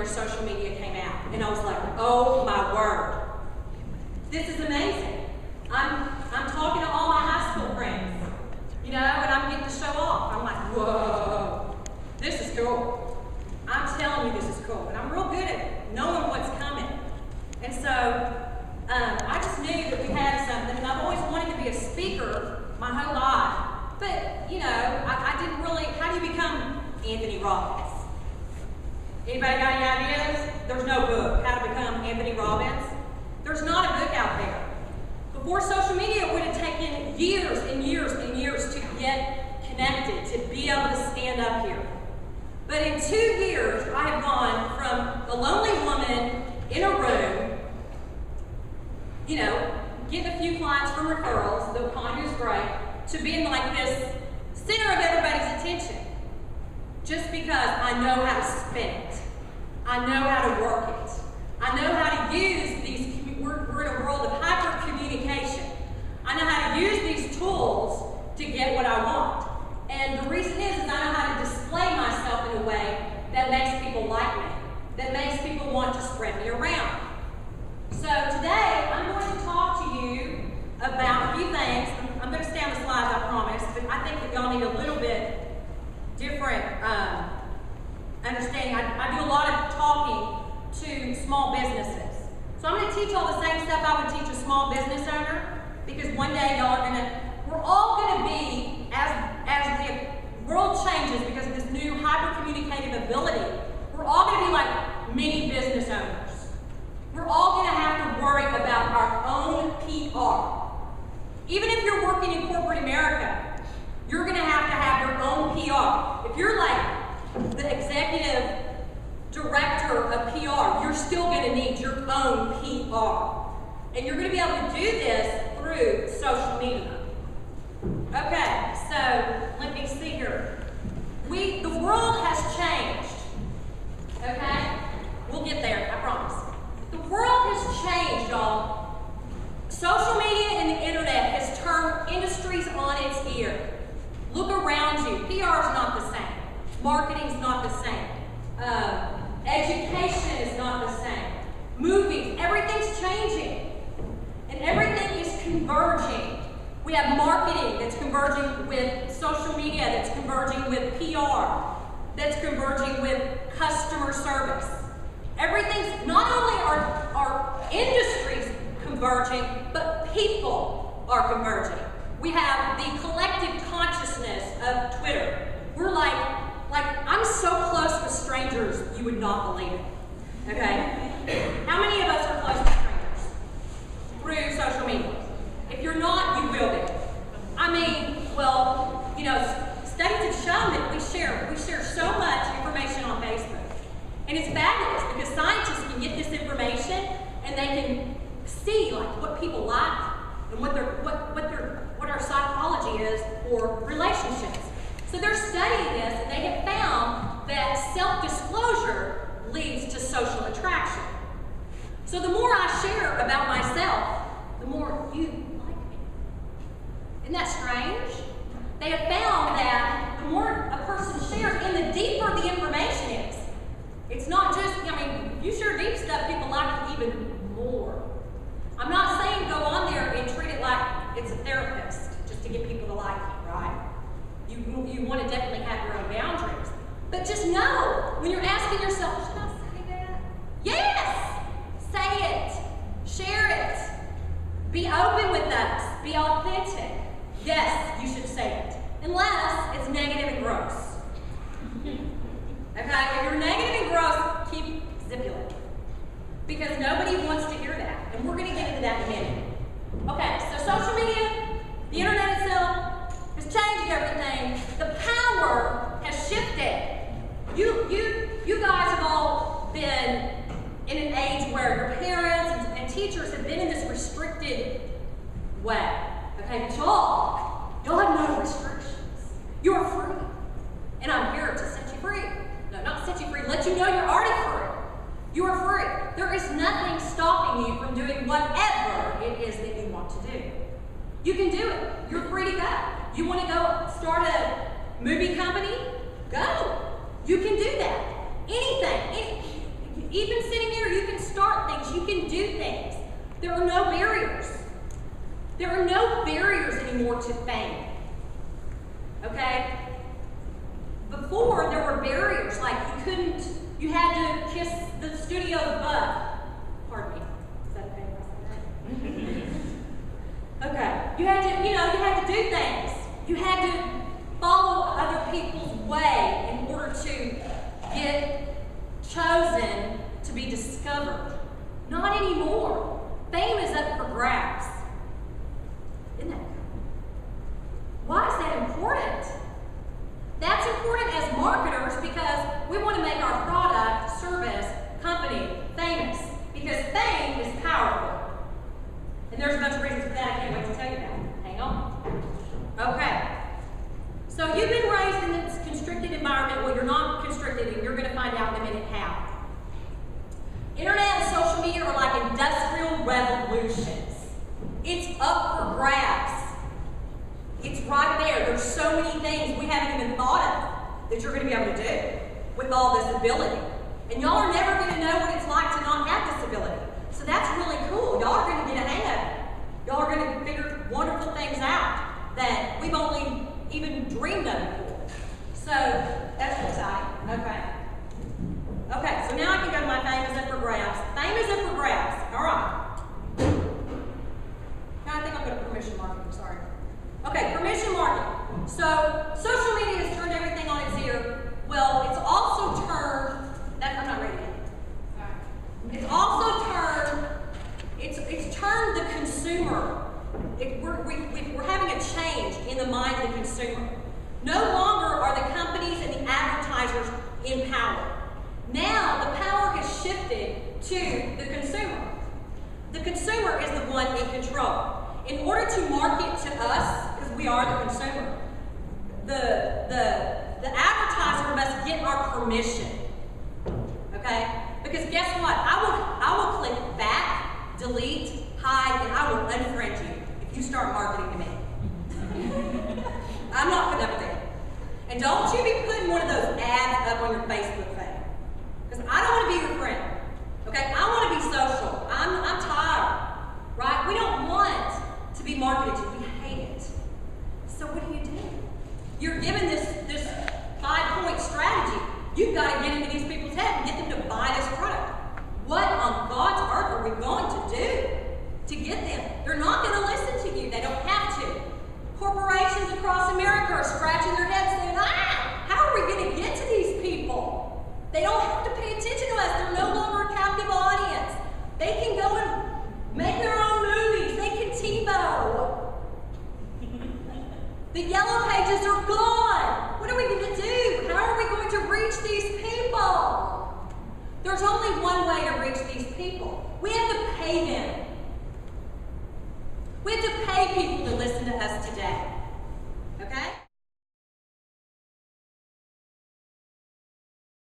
whenever social media came out. And I was like, oh my word. This is amazing. I'm talking to all my high school friends, you know, and I'm getting to show off. I'm like, whoa, this is cool. I'm telling you this is cool. And I'm real good at knowing what's coming. And so I just knew that we had something, and I've always wanted to be a speaker my whole life. But, you know, I didn't really, how do you become Anthony Robbins? Anybody got any ideas? There's no book, How to Become Anthony Robbins. There's not a book out there. Before social media, it would have taken years and years and years to get connected, to be able to stand up here. But in 2 years, I have gone from a lonely woman in a room, you know, getting a few clients from referrals, the economy is great, to being like this center of everybody's attention. Just because I know how to spin it. I know how to work it. I know how to use these, we're in a world of hyper-communication. I know how to use these tools to get what I want. And the reason is I know how to display myself in a way that makes people like me, that makes people want to spread me around. So today, I'm going to talk to you about a few things. I'm going to stay on the slides, I promise, but I think that y'all need a little bit different understanding. I do a lot of talking to small businesses. So I'm going to teach all the same stuff I would teach a small business owner, because one day y'all are going to, we're all going to be, as the world changes because of this new hyper-communicative ability, we're all going to be like mini business owners. We're all going to have to worry about our own PR. Even if you're working in corporate America, you're going to have your own PR. If you're like the executive director of PR, you're still going to need your own PR. And you're going to be able to do this through social media. Okay, so let me see here. The world has changed. Okay? We'll get there, I promise. The world has changed, y'all. Social media and the internet has turned industries on its ear. Look around you. PR is not the same. Marketing is not the same. Education is not the same. Movies, everything's changing. And everything is converging. We have marketing that's converging with social media, that's converging with PR, that's converging with customer service. Everything's, not only are industries converging, but people are converging. We have the collective consciousness of Twitter. We're like I'm so close with strangers, you would not believe it. Okay? How many of us are close to strangers? Through social media. If you're not, you will be. I mean, well, you know, studies have shown that we share so much information on Facebook. And it's fabulous because scientists can get this information and they can see like what people like and what our psychology is for relationships. So they're studying this and they have found that self-disclosure leads to social attraction. So the more I share about myself, the more you like me. Isn't that strange? They have found that the more a person shares and the deeper the information is. It's not just, I mean, if you share deep stuff, people like it even more. I'm not saying go on there and treat it like it's a therapist just to get people to like you, right? You want to definitely have your own boundaries. But just know, when you're asking yourself, should I say that? Yes! Say it. Share it. Be open with us. Be authentic. Yes, you should say it. Unless it's negative and gross. Okay? If you're negative and gross, keep zipping. Because nobody wants to hear that. And we're going to get into that in a minute. Okay, so social media, the internet itself, has changed everything. The power has shifted. You guys have all been in an age where your parents and teachers have been in this restricted way. Okay, but y'all have no restrictions. You're free. And I'm here to set you free. No, not set you free, let you know you're already free. You are free. There is nothing stopping you from doing whatever it is that you want to do. You can do it. You're free to go. You want to go start a movie company? Go. You can do that. Anything. be more to fame. Okay? Before, there were barriers, like you had to kiss the studio's butt. Pardon me. Is that okay if I say that? Okay. You had to do things. You had to follow other people's way in order to get chosen to be discovered. Not anymore. Fame is up for grabs. Isn't that? Why is that important? That's important as marketers because we want to make our product, service, company famous. Because fame is powerful. And there's a bunch of reasons for that I can't wait to tell you about. Hang on. Okay. So you've been raised in this constricted environment. Well, you're not constricted, and you're going to find out in a minute how. Internet and social media are like industrial revolutions. It's up for grabs. It's right there. There's so many things we haven't even thought of that you're going to be able to do with all this ability. And y'all are never going to know what it's like to not have this ability. So that's really cool. Y'all are going to get ahead of it. Y'all are going to figure wonderful things out that we've only even dreamed of before. So that's exciting. Okay. Okay, so now I can go to my fame is up for grabs. Fame is up for grabs. All right. Now I think I'm going to permission marketing. Sorry. Okay, permission marketing. So social media has turned everything on its ear. Well, it's also turned. I'm not ready yet. Sorry. It's also turned. It's turned the consumer. We're having a change in the mind of the consumer. No longer are the companies and the advertisers in power. Now the power has shifted to the consumer. The consumer is the one in control. In order to market to us, because we are the consumer, the advertiser must get our permission. Okay? Because guess what? I will click back, delete, hide, and I will unfriend you if you start marketing to me. I'm not putting up with it. And don't you be putting one of those ads up on your Facebook feed. Because I don't want to be your friend. Okay? I want to be social. I'm tired. Right? We don't want to be marketed to. We hate it. So what do? You're given this 5-point strategy. You've got to get into these people's heads and get them to buy this product. What on God's earth are we going to do to get them? They're not going to listen to you. They don't have to. Corporations across America are scratching their heads saying, how are we going to get to these people? They don't have to pay attention to us. They're no longer a captive audience. They can